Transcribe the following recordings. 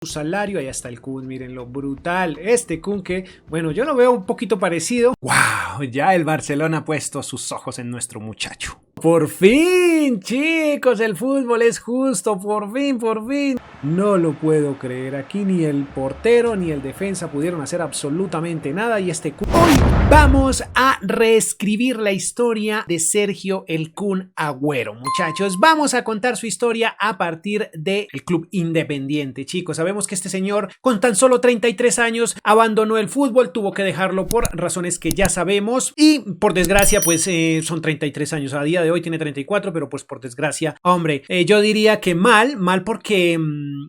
su salario, ahí está el Kun, miren lo brutal, este Kun que, bueno, yo lo veo un poquito parecido. ¡Wow! Ya el Barcelona ha puesto sus ojos en nuestro muchacho. Por fin, chicos, el fútbol es justo, por fin, por fin. No lo puedo creer, aquí ni el portero ni el defensa pudieron hacer absolutamente nada y este Kun... Hoy vamos a reescribir la historia de Sergio el Kun Agüero, muchachos. Vamos a contar su historia a partir del Club Independiente, chicos. Sabemos que este señor con tan solo 33 años abandonó el fútbol, tuvo que dejarlo por razones que ya sabemos y por desgracia pues son 33 años, a día de hoy tiene 34, pero pues por desgracia, hombre, yo diría que mal porque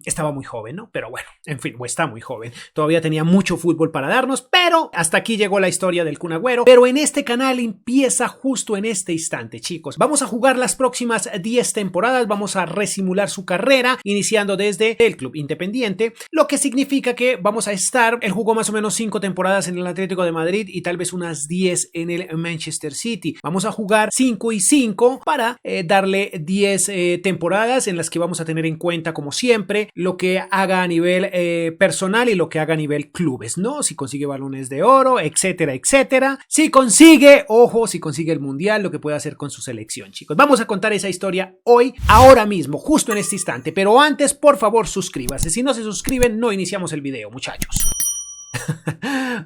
estaba muy joven, ¿no? Pero bueno, en fin, o está muy joven, todavía tenía mucho fútbol para darnos, pero hasta aquí llegó la historia del Kun Agüero, pero en este canal empieza justo en este instante, chicos. Vamos a jugar las próximas 10 temporadas, vamos a resimular su carrera, iniciando desde el Club Independiente, lo que significa que vamos a estar, él jugó más o menos 5 temporadas en el Atlético de Madrid y tal vez unas 10 en el Manchester City. Vamos a jugar 5 y 5 para darle 10 temporadas en las que vamos a tener en cuenta, como siempre, lo que haga a nivel personal y lo que haga a nivel clubes, ¿no? Si consigue balones de oro, etcétera, etcétera. Si consigue, ojo, si consigue el mundial, lo que puede hacer con su selección, chicos. Vamos a contar esa historia hoy, ahora mismo, justo en este instante. Pero antes, por favor, suscríbase. Si no se suscriben, no iniciamos el video, muchachos.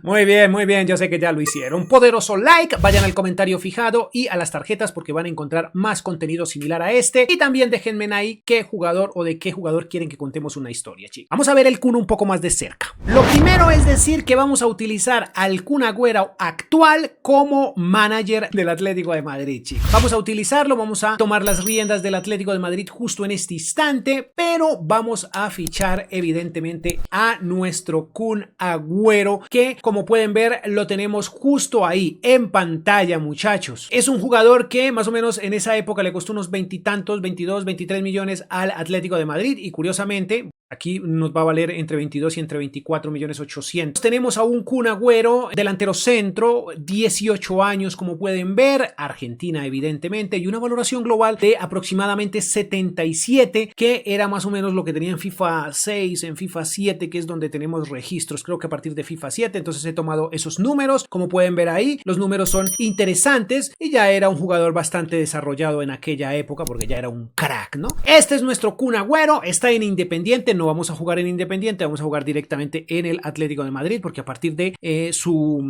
Muy bien, yo sé que ya lo hicieron. Poderoso like, vayan al comentario fijado y a las tarjetas porque van a encontrar más contenido similar a este. Y también déjenme ahí qué jugador o de qué jugador quieren que contemos una historia, chicos. Vamos a ver el Kun un poco más de cerca. Lo primero es decir que vamos a utilizar al Kun Agüero actual como manager del Atlético de Madrid, chicos. Vamos a utilizarlo, vamos a tomar las riendas del Atlético de Madrid justo en este instante, pero vamos a fichar evidentemente a nuestro Kun Agüero, que como pueden ver lo tenemos justo ahí en pantalla, muchachos. Es un jugador que más o menos en esa época le costó unos 20 y tantos, 22, 23 millones al Atlético de Madrid y curiosamente aquí nos va a valer entre 22 y entre 24 millones 800. Tenemos a un Kun Agüero, delantero centro, 18 años como pueden ver, Argentina evidentemente, y una valoración global de aproximadamente 77, que era más o menos lo que tenía en FIFA 6, en FIFA 7, que es donde tenemos registros, creo que a partir de FIFA 7, entonces he tomado esos números, como pueden ver ahí, los números son interesantes y ya era un jugador bastante desarrollado en aquella época porque ya era un crack, ¿no? Este es nuestro Kun Agüero, está en Independiente, no vamos a jugar en Independiente, vamos a jugar directamente en el Atlético de Madrid porque a partir de su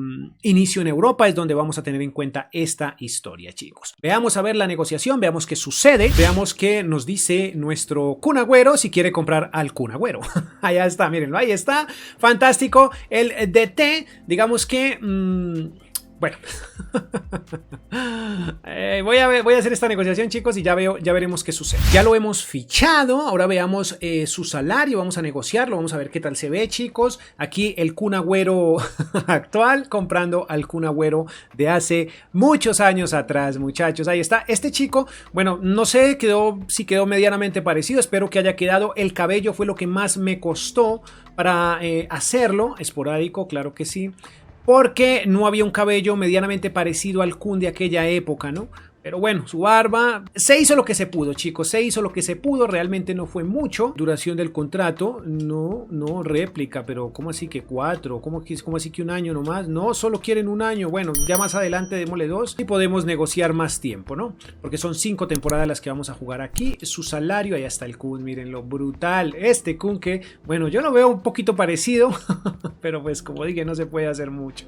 inicio en Europa es donde vamos a tener en cuenta esta historia, chicos. Veamos a ver la negociación, veamos qué sucede, veamos qué nos dice nuestro Kun Agüero si quiere comprar al Kun Agüero. Allá está, mírenlo, ahí está, fantástico. El DT, digamos que... bueno, voy a hacer esta negociación, chicos, y ya veremos qué sucede. Ya lo hemos fichado, ahora veamos su salario, vamos a negociarlo, vamos a ver qué tal se ve, chicos. Aquí el Kun Agüero actual comprando al Kun Agüero de hace muchos años atrás, muchachos. Ahí está, este chico, bueno, no sé si quedó medianamente parecido, espero que haya quedado. El cabello fue lo que más me costó para hacerlo, esporádico, claro que sí, porque no había un cabello medianamente parecido al Kun de aquella época, ¿no? Pero bueno, su barba, se hizo lo que se pudo, chicos, se hizo lo que se pudo, realmente no fue mucho. Duración del contrato, no réplica, pero ¿cómo así que 4? ¿Cómo así que un año nomás? No, solo quieren un año, bueno, ya más adelante démosle 2 y podemos negociar más tiempo, ¿no? Porque son 5 temporadas las que vamos a jugar aquí. Su salario, ahí está el Kun, miren lo brutal, este Kun que, bueno, yo lo veo un poquito parecido, pero pues como dije, no se puede hacer mucho.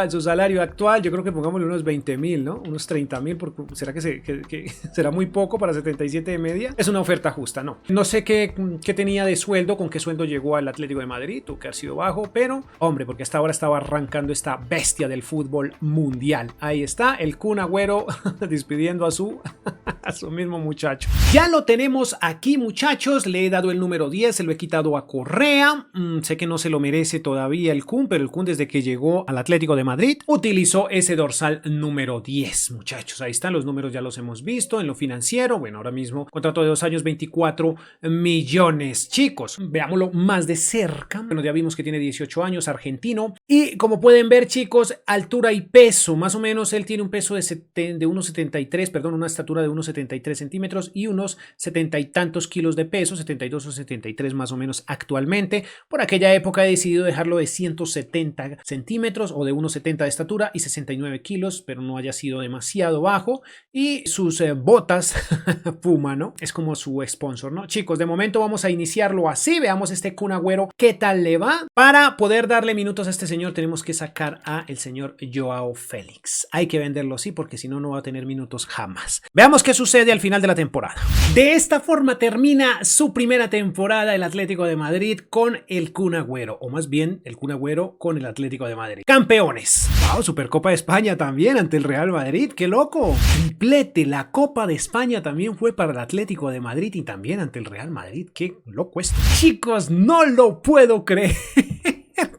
Su salario actual, yo creo que pongámosle unos 20.000, ¿no? Unos 30.000, porque ¿será que será muy poco para 77 de media? Es una oferta justa, ¿no? No sé qué tenía de sueldo, con qué sueldo llegó al Atlético de Madrid, tuvo que haber sido bajo, pero, hombre, porque hasta ahora estaba arrancando esta bestia del fútbol mundial. Ahí está, el Kun Agüero despidiendo a su mismo muchacho. Ya lo tenemos aquí, muchachos, le he dado el número 10, se lo he quitado a Correa, sé que no se lo merece todavía el Kun, pero el Kun desde que llegó al Atlético de Madrid utilizó ese dorsal número 10, muchachos, ahí está. están, los números ya los hemos visto. En lo financiero, bueno, ahora mismo contrato de 2 años, 24 millones. Chicos, veámoslo más de cerca. Bueno, ya vimos que tiene 18 años, argentino. Y como pueden ver, chicos, altura y peso. Más o menos él tiene un peso de 1,73, perdón, una estatura de 1,73 centímetros y unos 70 y tantos kilos de peso, 72 o 73 más o menos actualmente. Por aquella época he decidido dejarlo de 170 centímetros o de 1,70 de estatura y 69 kilos, pero no haya sido demasiado bajo. Y sus botas Puma, ¿no? Es como su sponsor, ¿no? Chicos, de momento vamos a iniciarlo así. Veamos este Kun Agüero, ¿qué tal le va? Para poder darle minutos a este señor tenemos que sacar a el señor Joao Félix. Hay que venderlo así porque si no, no va a tener minutos jamás. Veamos qué sucede al final de la temporada. De esta forma termina su primera temporada el Atlético de Madrid con el Kun Agüero, o más bien el Kun Agüero con el Atlético de Madrid. Campeones. Wow, Supercopa de España también ante el Real Madrid. ¡Qué loco! Triplete. La Copa de España también fue para el Atlético de Madrid y también ante el Real Madrid. ¡Qué loco esto! Chicos, no lo puedo creer.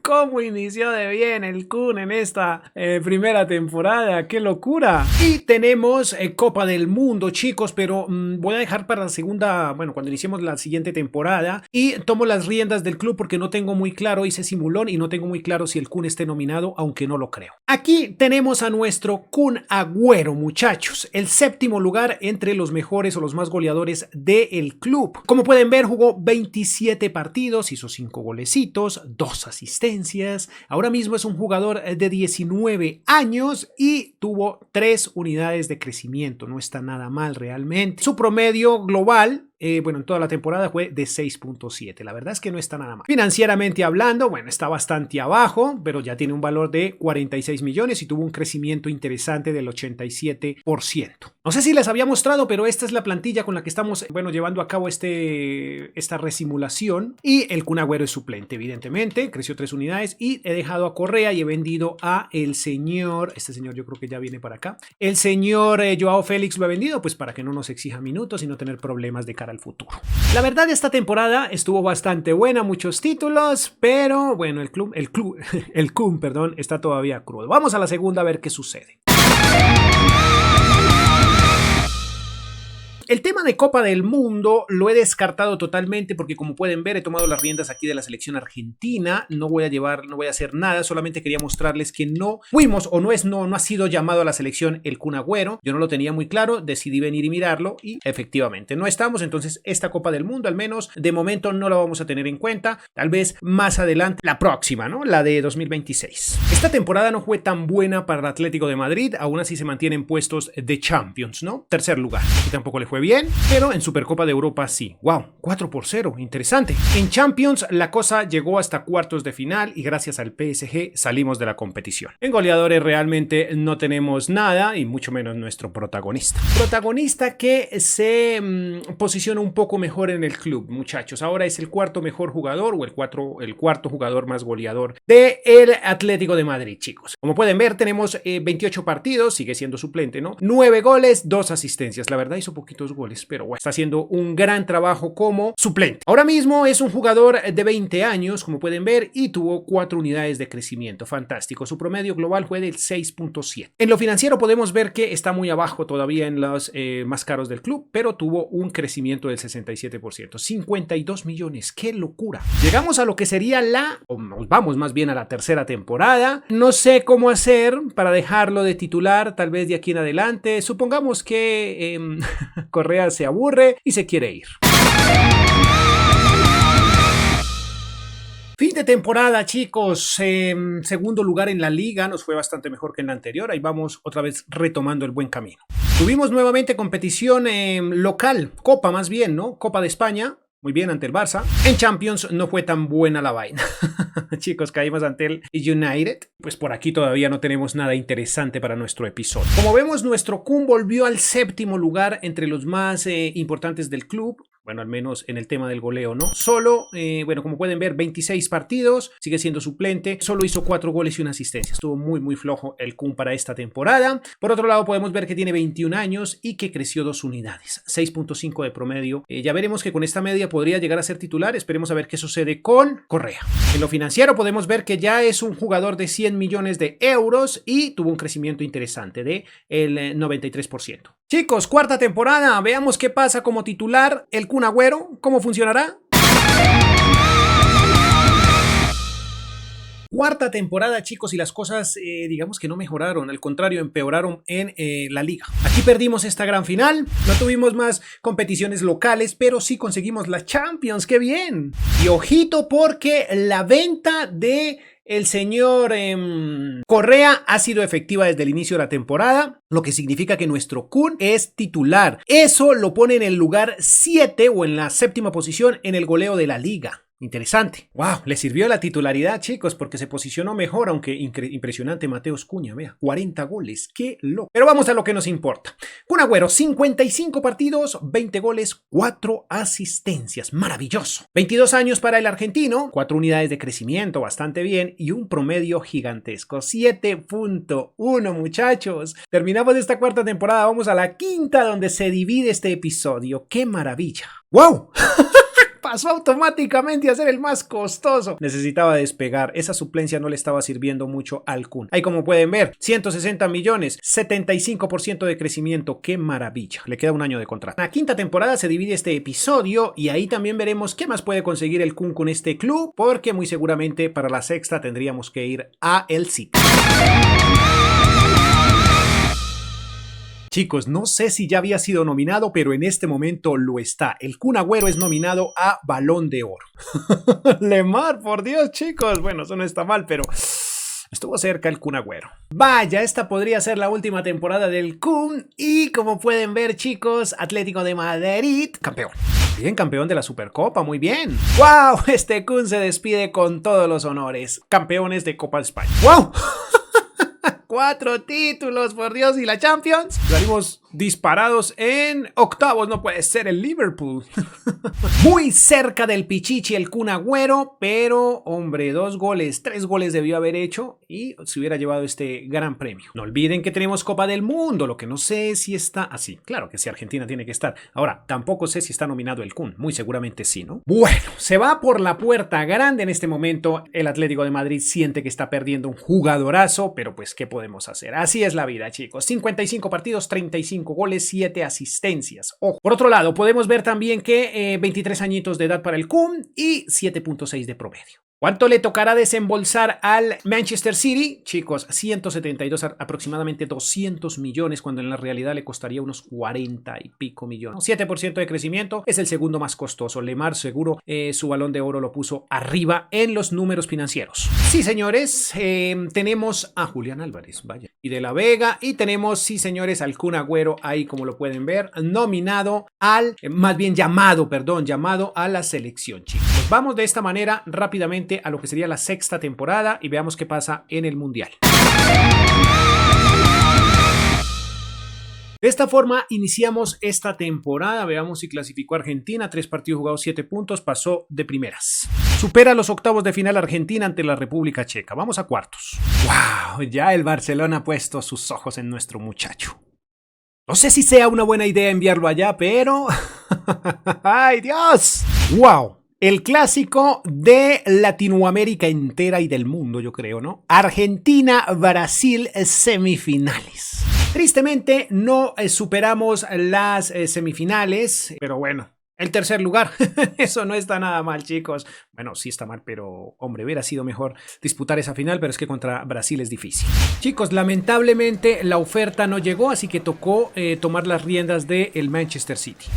¿Cómo inició de bien el Kun en esta primera temporada? ¡Qué locura! Y tenemos Copa del Mundo, chicos, pero voy a dejar para la segunda, bueno, cuando iniciemos la siguiente temporada. Y tomo las riendas del club porque no tengo muy claro, hice simulón y no tengo muy claro si el Kun esté nominado, aunque no lo creo. Aquí tenemos a nuestro Kun Agüero, muchachos. El séptimo lugar entre los mejores o los más goleadores del club. Como pueden ver, jugó 27 partidos, hizo 5 golecitos, 2 asistencias. Ahora mismo es un jugador de 19 años y tuvo 3 unidades de crecimiento. No está nada mal realmente. Su promedio global, bueno, en toda la temporada fue de 6.7. La verdad es que no está nada mal. Financieramente hablando, bueno, está bastante abajo, pero ya tiene un valor de 46 millones y tuvo un crecimiento interesante del 87%. No sé si les había mostrado, pero esta es la plantilla con la que estamos, bueno, llevando a cabo esta resimulación. Y el Kun Agüero es suplente, evidentemente. Creció 3 unidades y he dejado a Correa y he vendido a el señor, este señor yo creo que ya viene para acá. El señor Joao Félix lo he vendido, pues para que no nos exija minutos y no tener problemas de cara al futuro. La verdad, esta temporada estuvo bastante buena, muchos títulos, pero bueno, el Kun, perdón, está todavía crudo. Vamos a la segunda a ver qué sucede. El tema de Copa del Mundo lo he descartado totalmente porque, como pueden ver, he tomado las riendas aquí de la selección argentina. No voy a hacer nada, solamente quería mostrarles que no fuimos o no ha sido llamado a la selección el Kun Agüero. Yo no lo tenía muy claro, decidí venir y mirarlo y efectivamente no estamos. Entonces esta Copa del Mundo, al menos de momento, no la vamos a tener en cuenta. Tal vez más adelante, la próxima, ¿no? La de 2026. Esta temporada no fue tan buena para el Atlético de Madrid, aún así se mantienen puestos de Champions, ¿no? Tercer lugar. Y tampoco le fue bien, pero en Supercopa de Europa sí. ¡Wow! 4-0, interesante. En Champions la cosa llegó hasta cuartos de final y gracias al PSG salimos de la competición. En goleadores realmente no tenemos nada y mucho menos nuestro protagonista. Protagonista que se posiciona un poco mejor en el club, muchachos. Ahora es el cuarto mejor jugador o el cuarto jugador más goleador del Atlético de Madrid, chicos. Como pueden ver, tenemos 28 partidos, sigue siendo suplente, ¿no? 9 goles, 2 asistencias. La verdad hizo poquitos goles, pero bueno, está haciendo un gran trabajo como suplente. Ahora mismo es un jugador de 20 años, como pueden ver, y tuvo 4 unidades de crecimiento. Fantástico. Su promedio global fue del 6.7. En lo financiero podemos ver que está muy abajo todavía en los más caros del club, pero tuvo un crecimiento del 67%. 52 millones. ¡Qué locura! Llegamos a lo que sería vamos más bien a la tercera temporada. No sé cómo hacer para dejarlo de titular, tal vez de aquí en adelante. Supongamos que Correa se aburre y se quiere ir. Fin de temporada, chicos. Segundo lugar en la liga, nos fue bastante mejor que en la anterior. Ahí vamos otra vez retomando el buen camino. Tuvimos nuevamente competición local, Copa más bien, ¿no? Copa de España. Muy bien ante el Barça. En Champions no fue tan buena la vaina. Chicos, caímos ante el United. Pues por aquí todavía no tenemos nada interesante para nuestro episodio. Como vemos, nuestro Kun volvió al séptimo lugar entre los más importantes del club. Bueno, al menos en el tema del goleo, ¿no? Solo, bueno, como pueden ver, 26 partidos, sigue siendo suplente, solo hizo 4 goles y una asistencia. Estuvo muy flojo el Kun para esta temporada. Por otro lado, podemos ver que tiene 21 años y que creció 2 unidades, 6.5 de promedio. Ya veremos que con esta media podría llegar a ser titular. Esperemos a ver qué sucede con Correa. En lo financiero podemos ver que ya es un jugador de 100 millones de euros y tuvo un crecimiento interesante de el 93%. Chicos, cuarta temporada, veamos qué pasa como titular el Kun Agüero, ¿cómo funcionará? Cuarta temporada, chicos, y las cosas digamos que no mejoraron, al contrario, empeoraron en la liga. Aquí perdimos esta gran final, no tuvimos más competiciones locales, pero sí conseguimos la Champions, ¡qué bien! Y ojito porque la venta de el señor Correa ha sido efectiva desde el inicio de la temporada, lo que significa que nuestro Kun es titular. Eso lo pone en el lugar 7 o en la 7ª posición en el goleo de la liga. Interesante. Wow, le sirvió la titularidad, chicos, porque se posicionó mejor, aunque impresionante Mateus Cunha, vea, 40 goles, qué loco. Pero vamos a lo que nos importa. Kun Agüero, 55 partidos, 20 goles, 4 asistencias, maravilloso. 22 años para el argentino, 4 unidades de crecimiento, bastante bien, y un promedio gigantesco, 7.1, muchachos. Terminamos esta cuarta temporada, vamos a la quinta, donde se divide este episodio. ¡Qué maravilla! ¡Wow! Pasó automáticamente a ser el más costoso. Necesitaba despegar. Esa suplencia no le estaba sirviendo mucho al Kun. Ahí como pueden ver, 160 millones, 75% de crecimiento. ¡Qué maravilla! Le queda un año de contrato. En la quinta temporada se divide este episodio y ahí también veremos qué más puede conseguir el Kun con este club, porque muy seguramente para la sexta tendríamos que ir a el City. Chicos, no sé si ya había sido nominado, pero en este momento lo está. El Kun Agüero es nominado a Balón de Oro. Lemar, por Dios, chicos. Bueno, eso no está mal, pero estuvo cerca el Kun Agüero. Vaya, esta podría ser la última temporada del Kun. Y como pueden ver, chicos, Atlético de Madrid, campeón. Bien, campeón de la Supercopa, muy bien. ¡Wow! Este Kun se despide con todos los honores. Campeones de Copa de España. ¡Wow! 4 títulos, por Dios, y la Champions. Salimos disparados en octavos, no puede ser el Liverpool. Muy cerca del Pichichi el Kun Agüero, pero hombre, 2 goles, 3 goles debió haber hecho y se hubiera llevado este gran premio. No olviden que tenemos Copa del Mundo, lo que no sé si está así. Claro que sí, Argentina tiene que estar. Ahora, tampoco sé si está nominado el Kun, muy seguramente sí, ¿no? Bueno, se va por la puerta grande en este momento. El Atlético de Madrid siente que está perdiendo un jugadorazo, pero pues, ¿qué podemos hacer? Así es la vida, chicos. 55 partidos, 35 goles, 7 asistencias. Ojo. Por otro lado, podemos ver también que 23 añitos de edad para el Kun y 7.6 de promedio. ¿Cuánto le tocará desembolsar al Manchester City? Chicos, 172, aproximadamente 200 millones, cuando en la realidad le costaría unos 40 y pico millones. 7% de crecimiento, es el segundo más costoso. Lemar seguro su Balón de Oro lo puso arriba en los números financieros. Sí, señores, tenemos a Julián Álvarez, vaya, y de la Vega, y tenemos, sí, señores, al Kun Agüero, ahí como lo pueden ver, nominado al, más bien llamado a la selección, chicos. Pues vamos de esta manera rápidamente a lo que sería la sexta temporada y veamos qué pasa en el Mundial. De esta forma iniciamos esta temporada. Veamos si clasificó Argentina. 3 partidos jugados, 7 puntos. Pasó de primeras. Supera los octavos de final Argentina ante la República Checa. Vamos a cuartos. ¡Wow! Ya el Barcelona ha puesto sus ojos en nuestro muchacho. No sé si sea una buena idea enviarlo allá, pero... ¡Ay, Dios! ¡Wow! El clásico de Latinoamérica entera y del mundo, yo creo, ¿no? Argentina-Brasil semifinales. Tristemente no superamos las semifinales, pero bueno, el tercer lugar, eso no está nada mal, chicos. Bueno, sí está mal, pero hombre, hubiera sido mejor disputar esa final, pero es que contra Brasil es difícil. Chicos, lamentablemente la oferta no llegó, así que tocó tomar las riendas del Manchester City.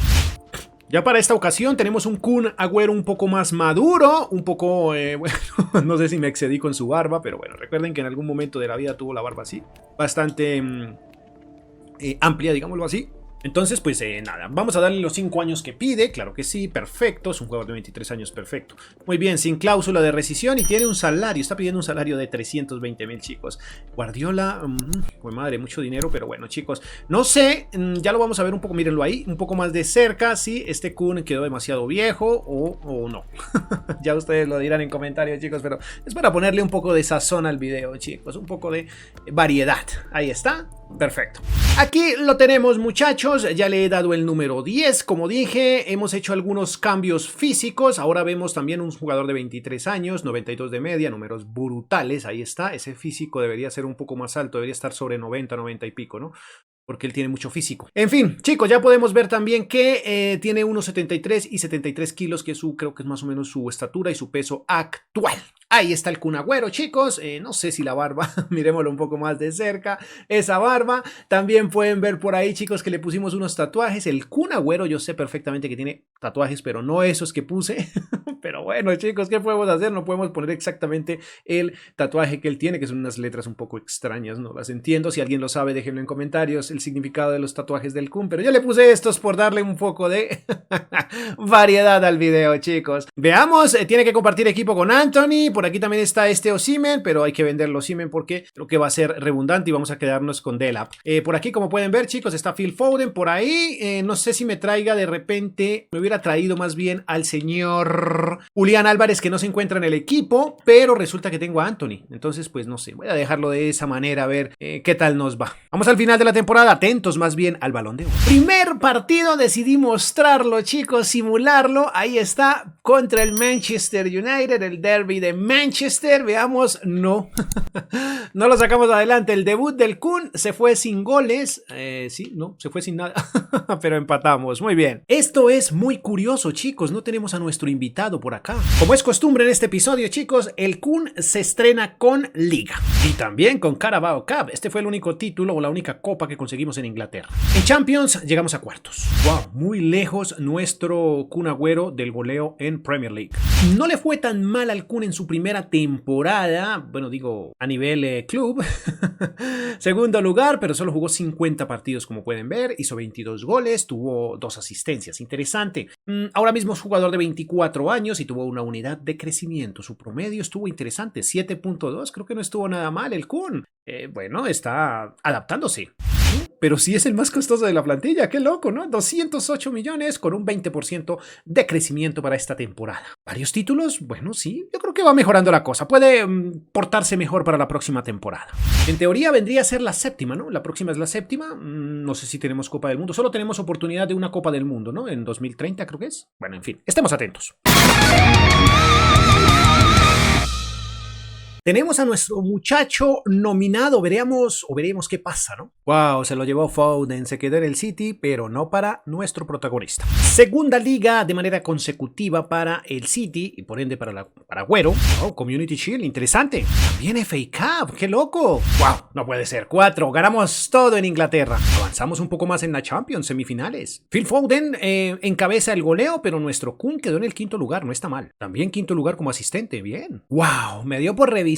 Ya para esta ocasión tenemos un Kun Agüero un poco más maduro, un poco, bueno, no sé si me excedí con su barba, pero bueno, recuerden que en algún momento de la vida tuvo la barba así, bastante amplia, digámoslo así. Entonces, pues nada, vamos a darle los 5 años que pide, claro que sí, perfecto, es un jugador de 23 años, perfecto. Muy bien, sin cláusula de rescisión y tiene un salario, está pidiendo un salario de 320,000, chicos. Guardiola, pues madre, mucho dinero, pero bueno, chicos, no sé, ya lo vamos a ver un poco, mírenlo ahí, un poco más de cerca, si este Kun quedó demasiado viejo o no. Ya ustedes lo dirán en comentarios, chicos, pero es para ponerle un poco de sazón al video, chicos, un poco de variedad. Ahí está. Perfecto. Aquí lo tenemos, muchachos, ya le he dado el número 10, como dije, hemos hecho algunos cambios físicos, ahora vemos también un jugador de 23 años, 92 de media, números brutales, ahí está, ese físico debería ser un poco más alto, debería estar sobre 90, 90 y pico, ¿no? Porque él tiene mucho físico. En fin, chicos, ya podemos ver también que tiene unos 73 y 73 kilos, que creo que es más o menos su estatura y su peso actual. Ahí está el Kun Agüero, chicos. No sé si la barba, miremoslo un poco más de cerca. Esa barba. También pueden ver por ahí, chicos, que le pusimos unos tatuajes. El Kun Agüero, yo sé perfectamente que tiene tatuajes, pero no esos que puse. Pero bueno, chicos, ¿qué podemos hacer? No podemos poner exactamente el tatuaje que él tiene, que son unas letras un poco extrañas, no las entiendo. Si alguien lo sabe, déjenlo en comentarios el significado de los tatuajes del Kun. Pero yo le puse estos por darle un poco de variedad al video, chicos. Veamos, tiene que compartir equipo con Antony. Por aquí también está este Osimhen, pero hay que venderlo Osimhen porque creo que va a ser redundante y vamos a quedarnos con Delap. Por aquí, como pueden ver, chicos, está Phil Foden por ahí. No sé si me traiga de repente, me hubiera traído más bien al señor Julián Álvarez, que no se encuentra en el equipo, pero resulta que tengo a Antony. Entonces, pues no sé, voy a dejarlo de esa manera a ver qué tal nos va. Vamos al final de la temporada, atentos más bien al Balón de Oro. Primer partido, decidí mostrarlo, chicos, simularlo. Ahí está, contra el Manchester United, el derby de Manchester. Veamos, no. No lo sacamos adelante. El debut del Kun se fue sin goles. Sí, no, se fue sin nada. Pero empatamos, muy bien. Esto es muy curioso, chicos. No tenemos a nuestro invitado por acá. Como es costumbre en este episodio, chicos, el Kun se estrena con Liga. Y también con Carabao Cup. Este fue el único título o la única copa que conseguimos en Inglaterra. En Champions llegamos a cuartos. Wow, muy lejos nuestro Kun Agüero del goleo en Premier League. No le fue tan mal al Kun en su primera temporada, bueno, digo a nivel club. Segundo lugar, pero solo jugó 50 partidos, como pueden ver, hizo 22 goles, tuvo 2 asistencias, interesante. Ahora mismo es jugador de 24 años y tuvo una unidad de crecimiento, su promedio estuvo interesante, 7.2, creo que no estuvo nada mal el Kun. Bueno, está adaptándose. Pero sí es el más costoso de la plantilla, qué loco, ¿no? 208 millones con un 20% de crecimiento para esta temporada. ¿Varios títulos? Bueno, sí, yo creo que va mejorando la cosa. Puede portarse mejor para la próxima temporada. En teoría vendría a ser la séptima, ¿no? La próxima es la séptima. No sé si tenemos Copa del Mundo. Solo tenemos oportunidad de una Copa del Mundo, ¿no? En 2030 creo que es. Bueno, en fin, estemos atentos. Tenemos a nuestro muchacho nominado, veremos qué pasa, ¿no? Wow, se lo llevó Foden, se quedó en el City, pero no para nuestro protagonista. Segunda liga de manera consecutiva para el City y por ende para Agüero. Oh, Community Shield, interesante. También FA Cup, qué loco. Wow, no puede ser. 4, ganamos todo en Inglaterra. Avanzamos un poco más en la Champions, semifinales. Phil Foden encabeza el goleo, pero nuestro Kun quedó en el 5º lugar, no está mal. También 5º lugar como asistente, bien. Wow, me dio por revisar.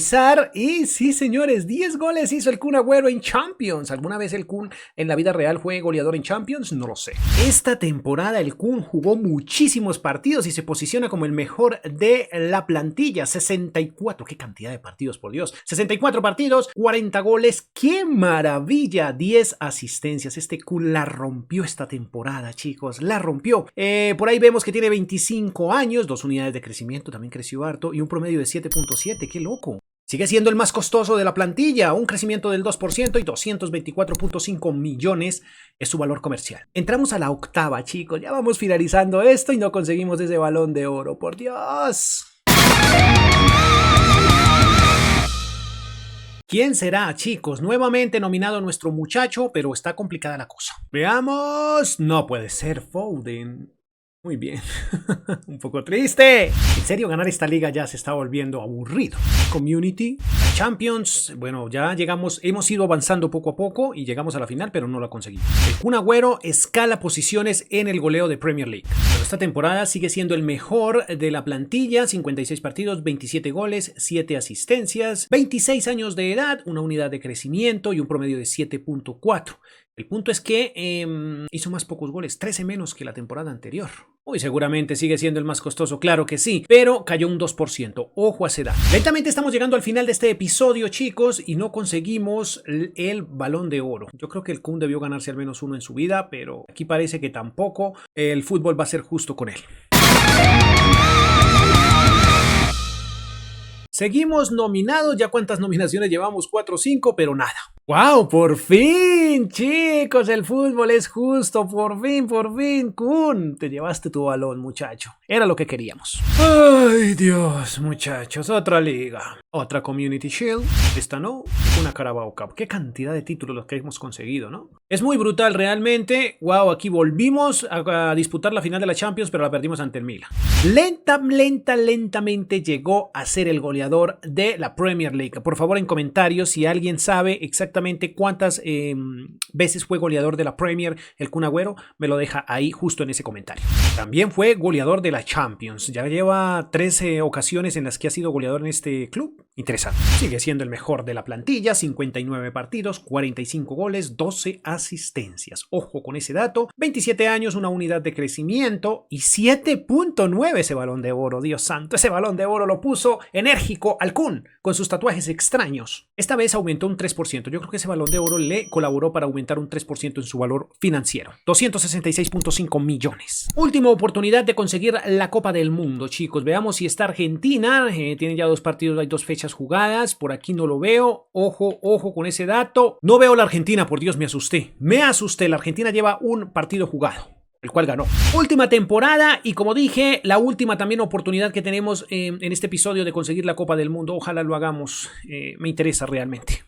Y sí, señores, 10 goles hizo el Kun Agüero en Champions. ¿Alguna vez el Kun en la vida real fue goleador en Champions? No lo sé. Esta temporada el Kun jugó muchísimos partidos y se posiciona como el mejor de la plantilla. 64, qué cantidad de partidos, por Dios. 64 partidos, 40 goles. ¡Qué maravilla! 10 asistencias. Este Kun la rompió esta temporada, chicos. La rompió. Por ahí vemos que tiene 25 años, 2 unidades de crecimiento, también creció harto, y un promedio de 7.7. ¡Qué loco! Sigue siendo el más costoso de la plantilla, un crecimiento del 2% y 224.5 millones es su valor comercial. Entramos a la octava, chicos, ya vamos finalizando esto y no conseguimos ese Balón de Oro, por Dios. ¿Quién será, chicos? Nuevamente nominado nuestro muchacho, pero está complicada la cosa. Veamos, no puede ser Foden. Muy bien, un poco triste. En serio, ganar esta liga ya se está volviendo aburrido. Community, Champions, bueno, ya llegamos, hemos ido avanzando poco a poco y llegamos a la final, pero no lo conseguimos. El Kun Agüero escala posiciones en el goleo de Premier League. Pero esta temporada sigue siendo el mejor de la plantilla, 56 partidos, 27 goles, 7 asistencias, 26 años de edad, una unidad de crecimiento y un promedio de 7.4. El punto es que hizo más pocos goles, 13 menos que la temporada anterior. Uy, seguramente sigue siendo el más costoso, claro que sí, pero cayó un 2%. Ojo a esa edad. Lentamente estamos llegando al final de este episodio, chicos, y no conseguimos el Balón de Oro. Yo creo que el Kun debió ganarse al menos uno en su vida, pero aquí parece que tampoco el fútbol va a ser justo con él. Seguimos nominados, ya cuántas nominaciones llevamos, 4 o 5, pero nada. ¡Wow! ¡Por fin, chicos! El fútbol es justo. ¡Por fin, Kun! Te llevaste tu balón, muchacho. Era lo que queríamos. ¡Ay, Dios, muchachos! Otra liga. Otra Community Shield. Esta no. Una Carabao Cup. ¡Qué cantidad de títulos los que hemos conseguido, ¿no? Es muy brutal realmente. ¡Wow! Aquí volvimos a disputar la final de la Champions, pero la perdimos ante el Milan. Lentamente llegó a ser el goleador de la Premier League. Por favor, en comentarios, si alguien sabe exactamente cuántas veces fue goleador de la Premier el Kun Agüero, me lo deja ahí justo en ese comentario. También fue goleador de la Champions. Ya lleva 13 ocasiones en las que ha sido goleador en este club. Interesante. Sigue siendo el mejor de la plantilla, 59 partidos, 45 goles, 12 asistencias. Ojo con ese dato. 27 años, una unidad de crecimiento y 7.9 ese Balón de Oro. Dios santo, ese Balón de Oro lo puso enérgico al Kun con sus tatuajes extraños. Esta vez aumentó un 3%. Yo creo que ese Balón de Oro le colaboró para aumentar un 3% en su valor financiero. 266.5 millones. Última oportunidad de conseguir la Copa del Mundo, chicos. Veamos si está Argentina. Tiene ya 2 partidos, hay 2 fechas jugadas. Por aquí no lo veo. Ojo con ese dato. No veo la Argentina, por Dios, me asusté. La Argentina lleva un partido jugado, el cual ganó. Última temporada y, como dije, la última también oportunidad que tenemos en este episodio de conseguir la Copa del Mundo. Ojalá lo hagamos. Me interesa realmente.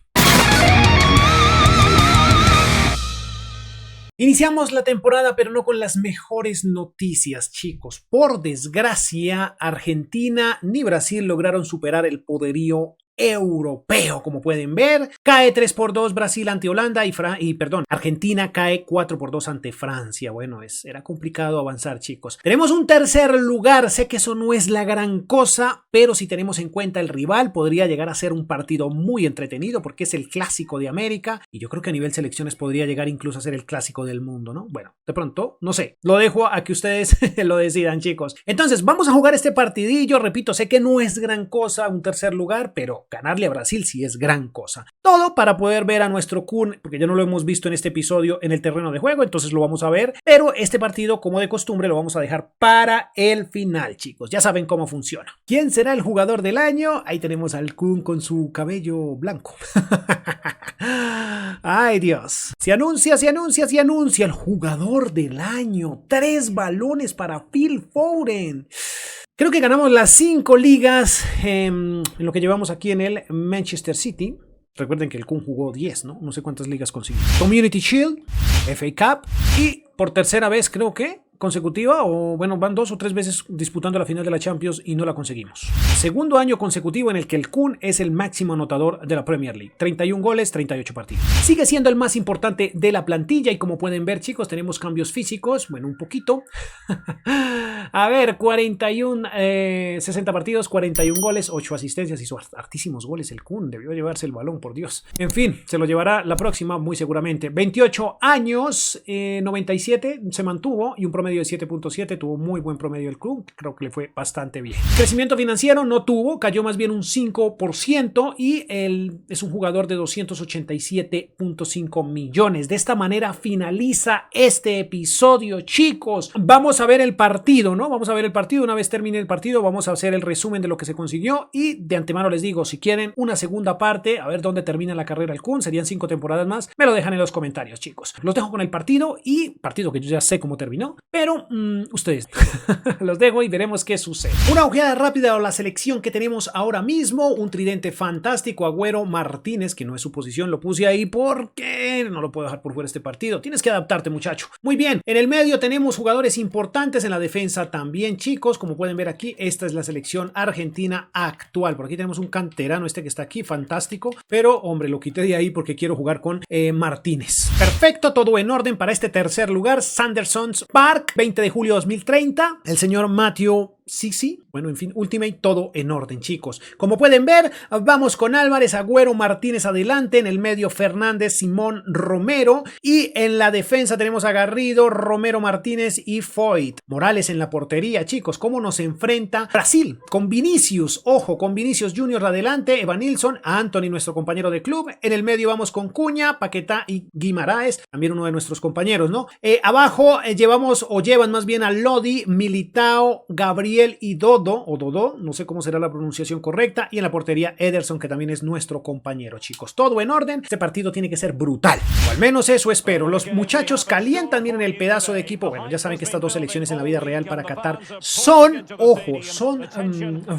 Iniciamos la temporada, pero no con las mejores noticias, chicos. Por desgracia, Argentina ni Brasil lograron superar el poderío europeo, como pueden ver. Cae 3-2 Brasil ante Holanda y Argentina cae 4-2 ante Francia. Bueno, era complicado avanzar, chicos. Tenemos un tercer lugar, sé que eso no es la gran cosa, pero si tenemos en cuenta el rival, podría llegar a ser un partido muy entretenido porque es el clásico de América y yo creo que a nivel selecciones podría llegar incluso a ser el clásico del mundo, ¿no? Bueno, de pronto, no sé, lo dejo a que ustedes lo decidan, chicos. Entonces, vamos a jugar este partidillo, repito, sé que no es gran cosa un tercer lugar, pero ganarle a Brasil sí es gran cosa. Todo para poder ver a nuestro Kun, porque ya no lo hemos visto en este episodio en el terreno de juego, entonces lo vamos a ver, pero este partido, como de costumbre, lo vamos a dejar para el final, chicos. Ya saben cómo funciona. ¿Quién será el jugador del año? Ahí tenemos al Kun con su cabello blanco. Ay, Dios. Se anuncia el jugador del año. 3 balones para Phil Foden. Creo que ganamos las 5 ligas en lo que llevamos aquí en el Manchester City. Recuerden que el Kun jugó 10, ¿no? No sé cuántas ligas consiguió. Community Shield, FA Cup y por tercera vez creo que consecutiva, o bueno, van 2 o 3 veces disputando la final de la Champions y no la conseguimos. Segundo año consecutivo en el que el Kun es el máximo anotador de la Premier League. 31 goles, 38 partidos. Sigue siendo el más importante de la plantilla y como pueden ver, chicos, tenemos cambios físicos, bueno, un poquito. A ver, 60 partidos, 41 goles, 8 asistencias, hizo hartísimos goles el Kun, debió llevarse el balón, por Dios. En fin, se lo llevará la próxima muy seguramente. 28 años, 97 se mantuvo y un promedio de 7.7, tuvo muy buen promedio el club, creo que le fue bastante bien. Crecimiento financiero no tuvo, cayó más bien un 5% y es un jugador de 287.5 millones. De esta manera finaliza este episodio, chicos. Vamos a ver el partido, ¿no? Vamos a ver el partido. Una vez termine el partido, vamos a hacer el resumen de lo que se consiguió y de antemano les digo, si quieren una segunda parte, a ver dónde termina la carrera el Kun, serían 5 temporadas más, me lo dejan en los comentarios, chicos. Los dejo con el partido que yo ya sé cómo terminó, pero ustedes los dejo y veremos qué sucede. Una ojeada rápida a la selección que tenemos ahora mismo, un tridente fantástico, Agüero, Martínez, que no es su posición, lo puse ahí porque no lo puedo dejar por fuera este partido, tienes que adaptarte, muchacho. Muy bien, en el medio tenemos jugadores importantes, en la defensa también, chicos, como pueden ver aquí, esta es la selección argentina actual. Por aquí tenemos un canterano que está aquí, fantástico, pero hombre, lo quité de ahí porque quiero jugar con Martínez. Perfecto, todo en orden para este tercer lugar. Sanderson Park, 20 de julio de 2030. El señor Matthew sí. Bueno, en fin, Ultimate, todo en orden, chicos. Como pueden ver, vamos con Álvarez, Agüero, Martínez adelante. En el medio, Fernández, Simón, Romero. Y en la defensa tenemos a Garrido, Romero, Martínez y Foyt. Morales en la portería, chicos. ¿Cómo nos enfrenta Brasil? Con Vinicius, ojo, con Vinicius Junior adelante, Evanilson, a Anthony, nuestro compañero de club. En el medio vamos con Cunha, Paquetá y Guimaraes, también uno de nuestros compañeros, ¿no? Abajo llevan más bien a Lodi, Militao, Gabriel y Dodo, o Dodó, no sé cómo será la pronunciación correcta, y en la portería Ederson, que también es nuestro compañero, chicos. Todo en orden, este partido tiene que ser brutal, o al menos eso espero. Los muchachos calientan, miren el pedazo de equipo. Bueno, ya saben que estas dos selecciones en la vida real para Qatar son, ojo, son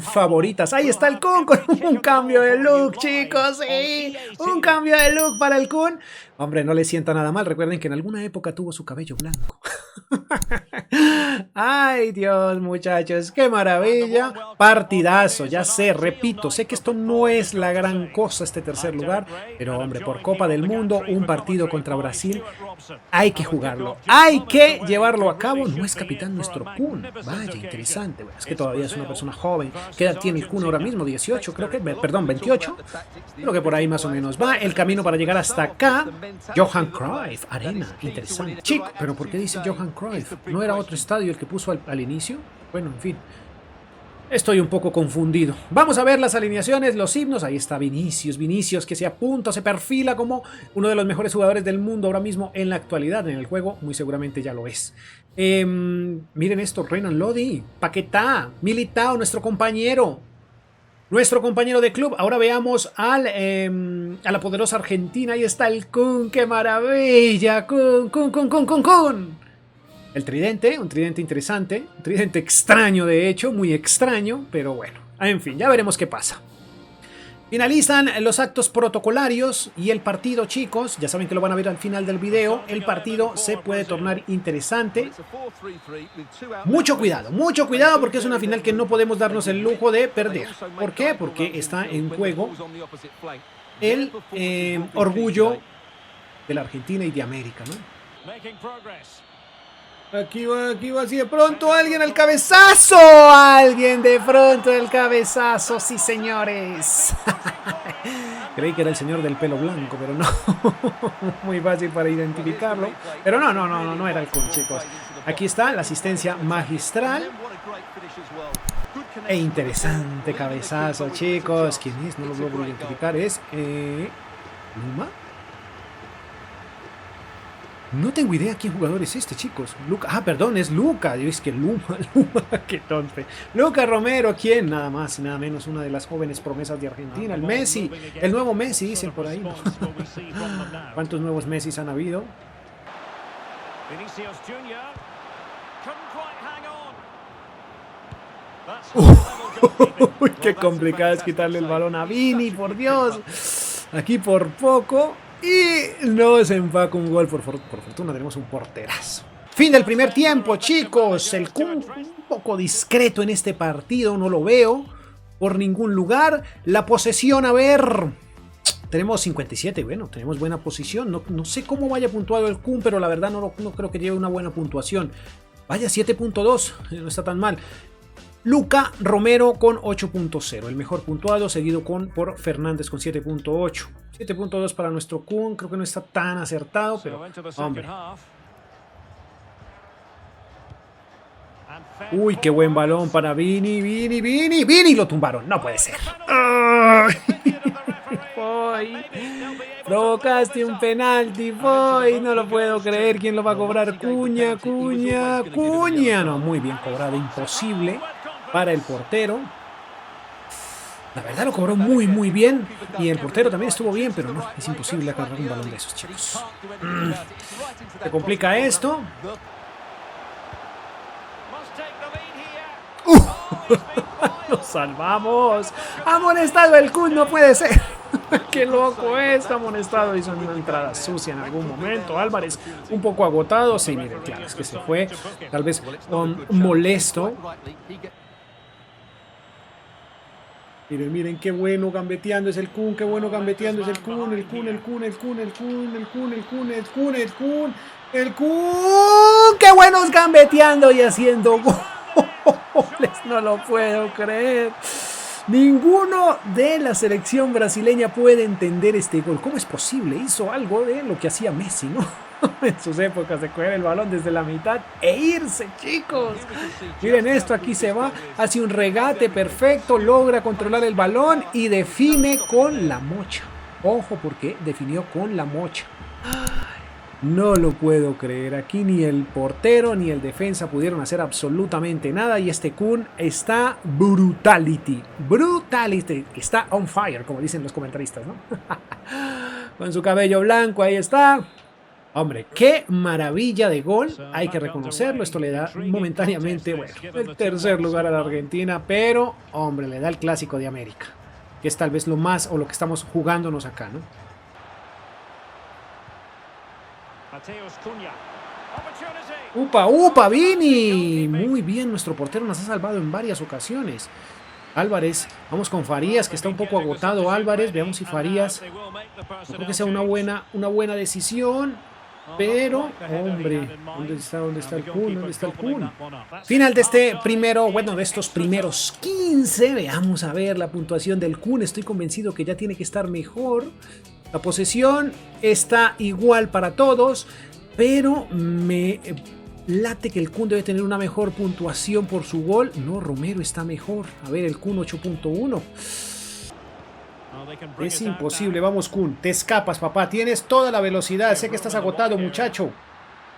favoritas. Ahí está el Kun con un cambio de look, chicos, sí, un cambio de look para el Kun. Hombre, no le sienta nada mal. Recuerden que en alguna época tuvo su cabello blanco. Ay, Dios, muchachos, qué maravilla. Partidazo, ya sé, repito, sé que esto no es la gran cosa, este tercer lugar, pero hombre, por Copa del Mundo, un partido contra Brasil, hay que jugarlo, hay que llevarlo a cabo. No es capitán nuestro Kun, vaya, interesante. Bueno, es que todavía es una persona joven. ¿Qué edad tiene el Kun ahora mismo? 18, creo que, perdón, 28. Creo que por ahí más o menos va el camino para llegar hasta acá. Johan Cruyff Arena, interesante. Chico, pero ¿por qué dice Johan Cruyff? ¿No era otro estadio el que puso al inicio? Bueno, en fin. Estoy un poco confundido. Vamos a ver las alineaciones, los himnos. Ahí está Vinicius, que se apunta, se perfila como uno de los mejores jugadores del mundo ahora mismo en la actualidad. En el juego muy seguramente ya lo es. Miren esto, Renan Lodi, Paquetá, Militao, nuestro compañero de club. Ahora veamos a la poderosa Argentina. Ahí está el Kun, qué maravilla. Kun. El tridente, un tridente interesante, un tridente extraño de hecho, muy extraño, pero bueno, en fin, ya veremos qué pasa. Finalizan los actos protocolarios y el partido, chicos, ya saben que lo van a ver al final del video, el partido se puede tornar interesante. Mucho cuidado porque es una final que no podemos darnos el lujo de perder. ¿Por qué? Porque está en juego el orgullo de la Argentina y de América, ¿no? Aquí va, así de pronto alguien al cabezazo. Alguien de pronto el cabezazo, sí señores. Creí que era el señor del pelo blanco, pero no. Muy fácil para identificarlo. Pero no era el Kun, chicos. Aquí está la asistencia magistral. E interesante cabezazo, chicos. ¿Quién es? No lo logro identificar. Es Luma. No tengo idea quién jugador es este, chicos. Perdón, es Luca. Es que Luma, qué tonto. Luca Romero, ¿quién? Nada más y nada menos una de las jóvenes promesas de Argentina. El Messi, el nuevo Messi, dicen por ahí, ¿no? ¿Cuántos nuevos Messis han habido? Uy, qué complicado es quitarle el balón a Vini, por Dios. Aquí por poco. Y no se empaca un gol, por fortuna tenemos un porterazo. Fin del primer tiempo, chicos. El Kun un poco discreto en este partido, no lo veo por ningún lugar. La posesión, a ver, tenemos 57, bueno, tenemos buena posición. No sé cómo vaya puntuado el Kun, pero la verdad no creo que lleve una buena puntuación. Vaya, 7.2, no está tan mal. Luca Romero con 8.0, el mejor puntuado, seguido por Fernández con 7.8. 7.2 para nuestro Kun, creo que no está tan acertado, pero hombre. Uy, qué buen balón para Vini, lo tumbaron, no puede ser. Provocaste un penalti, no lo puedo creer, ¿quién lo va a cobrar? Cunha, no, muy bien cobrado, imposible para el portero. La verdad lo cobró muy bien. Y el portero también estuvo bien, pero no, es imposible agarrar un balón de esos, chicos. Se complica esto. Nos salvamos. Amonestado el Kun, no puede ser. Qué loco es, amonestado. Hizo una entrada sucia en algún momento. Álvarez un poco agotado. Sí, miren, claro, es que se fue tal vez molesto. Miren, qué bueno gambeteando es el Kun, qué bueno gambeteando es el Kun, el Kun, qué buenos gambeteando y haciendo gol. goles, no lo puedo creer. Ninguno de la selección brasileña puede entender este gol. ¿Cómo es posible? Hizo algo de lo que hacía Messi, ¿no? En sus épocas de coger el balón desde la mitad e irse, chicos. Miren esto, aquí se va, hace un regate perfecto, logra controlar el balón y define con la mocha. Ojo, porque definió con la mocha. No lo puedo creer, aquí ni el portero ni el defensa pudieron hacer absolutamente nada y este Kun está brutality, está on fire, como dicen los comentaristas, ¿no? Con su cabello blanco, ahí está. Hombre, qué maravilla de gol, hay que reconocerlo, esto le da momentáneamente, bueno, el tercer lugar a la Argentina, pero, hombre, le da el Clásico de América, que es tal vez lo más o lo que estamos jugándonos acá, ¿no? ¡Upa, Vini! Muy bien, nuestro portero nos ha salvado en varias ocasiones. Álvarez, vamos con Farías, que está un poco agotado Álvarez. Veamos si Farías, no creo que sea una buena decisión. Pero, hombre, ¿dónde está el Kun? Final de este primero, bueno, de estos primeros 15. Veamos a ver la puntuación del Kun. Estoy convencido que ya tiene que estar mejor. La posesión está igual para todos, pero me late que el Kun debe tener una mejor puntuación por su gol. No, Romero está mejor. A ver, el Kun 8.1. Es imposible, vamos Kun, te escapas, papá, tienes toda la velocidad. Sé que estás agotado, muchacho.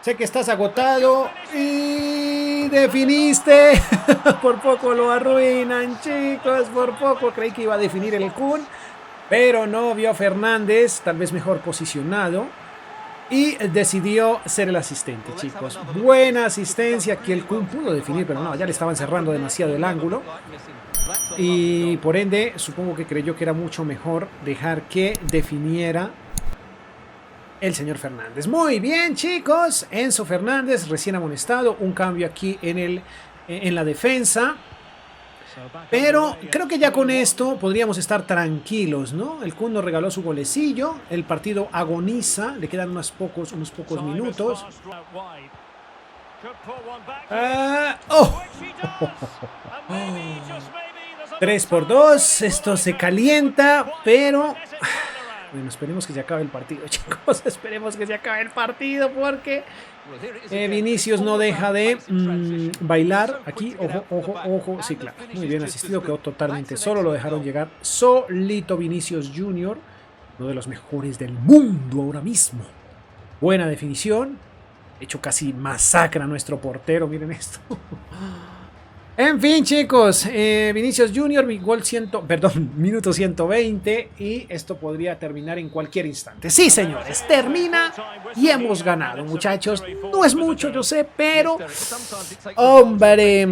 Sé que estás agotado y definiste. Por poco lo arruinan, chicos, por poco. Creí que iba a definir el Kun, pero no, vio a Fernández, tal vez mejor posicionado, y decidió ser el asistente, chicos. Buena asistencia, que el Kun pudo definir, pero no, ya le estaban cerrando demasiado el ángulo. Y por ende, supongo que creyó que era mucho mejor dejar que definiera el señor Fernández. Muy bien, chicos. Enzo Fernández, recién amonestado. Un cambio aquí en la defensa. Pero creo que ya con esto podríamos estar tranquilos, ¿no? El Kun nos regaló su golecillo. El partido agoniza. Le quedan unos pocos minutos. 3-2. Esto se calienta, pero... Bueno, esperemos que se acabe el partido, chicos. Esperemos que se acabe el partido porque Vinicius no deja de bailar. Aquí, ojo. Sí, claro. Muy bien asistido, quedó totalmente solo. Lo dejaron llegar solito Vinicius Junior. Uno de los mejores del mundo ahora mismo. Buena definición. De hecho, casi masacra a nuestro portero. Miren esto. En fin, chicos, Vinicius Junior, minuto 120 y esto podría terminar en cualquier instante. Sí, señores, termina y hemos ganado, muchachos. No es mucho, yo sé, pero, hombre,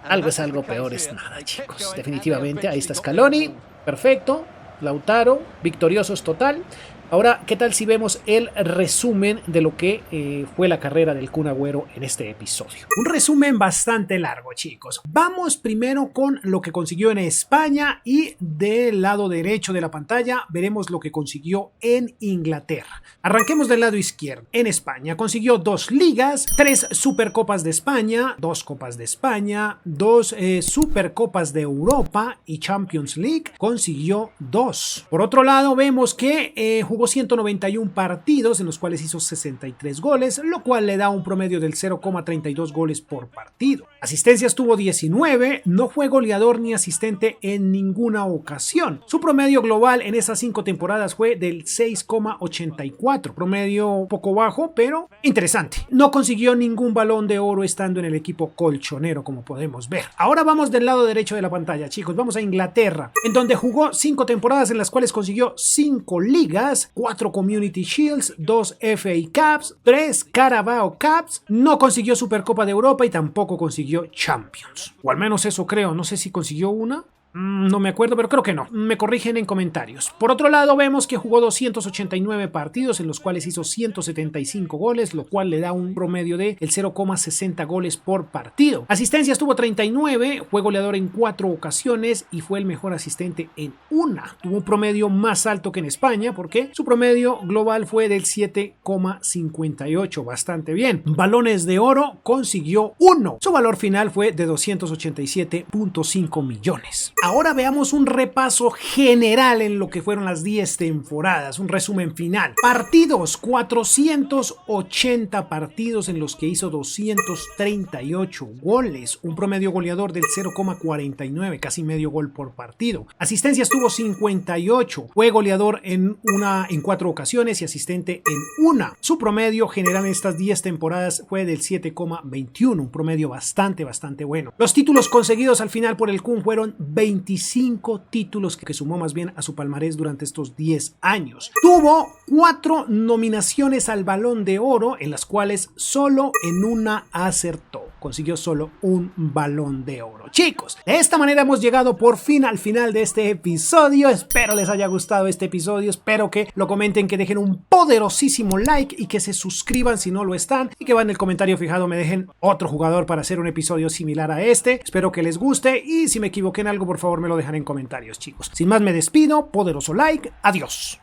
algo es algo, peor es nada, chicos. Definitivamente, ahí está Scaloni, perfecto, Lautaro, victoriosos total. Ahora, ¿qué tal si vemos el resumen de lo que fue la carrera del Kun Agüero en este episodio? Un resumen bastante largo, chicos. Vamos primero con lo que consiguió en España y del lado derecho de la pantalla veremos lo que consiguió en Inglaterra. Arranquemos del lado izquierdo. En España consiguió 2 ligas, 3 Supercopas de España, 2 Copas de España, 2 Supercopas de Europa y Champions League. Consiguió 2. Por otro lado, vemos que jugó 191 partidos, en los cuales hizo 63 goles, lo cual le da un promedio del 0,32 goles por partido. Asistencias tuvo 19, no fue goleador ni asistente en ninguna ocasión. Su promedio global en esas 5 temporadas fue del 6,84, promedio un poco bajo, pero interesante. No consiguió ningún balón de oro estando en el equipo colchonero, como podemos ver. Ahora vamos del lado derecho de la pantalla, chicos, vamos a Inglaterra, en donde jugó 5 temporadas en las cuales consiguió 5 ligas, 4 Community Shields, 2 FA Cups, 3 Carabao Cups, no consiguió Supercopa de Europa y tampoco consiguió Champions. O al menos eso creo, no sé si consiguió una. No me acuerdo, pero creo que no. Me corrigen en comentarios. Por otro lado, vemos que jugó 289 partidos, en los cuales hizo 175 goles, lo cual le da un promedio de el 0,60 goles por partido. Asistencias tuvo 39, fue goleador en 4 ocasiones y fue el mejor asistente en una. Tuvo un promedio más alto que en España, porque su promedio global fue del 7,58, bastante bien. Balones de oro consiguió 1. Su valor final fue de 287.5 millones. Ahora veamos un repaso general en lo que fueron las 10 temporadas, un resumen final. Partidos, 480 partidos en los que hizo 238 goles, un promedio goleador del 0,49, casi medio gol por partido. Asistencias tuvo 58, fue goleador en 4 ocasiones y asistente en una. Su promedio general en estas 10 temporadas fue del 7,21, un promedio bastante bueno. Los títulos conseguidos al final por el Kun fueron 25 títulos que sumó más bien a su palmarés durante estos 10 años. Tuvo 4 nominaciones al Balón de Oro, en las cuales solo en una acertó. Consiguió solo un Balón de Oro. Chicos, de esta manera hemos llegado por fin al final de este episodio. Espero les haya gustado este episodio. Espero que lo comenten, que dejen un poderosísimo like y que se suscriban si no lo están. Y que van en el comentario fijado me dejen otro jugador para hacer un episodio similar a este. Espero que les guste y si me equivoqué en algo, por favor me lo dejan en comentarios, chicos. Sin más me despido. Poderoso like. Adiós.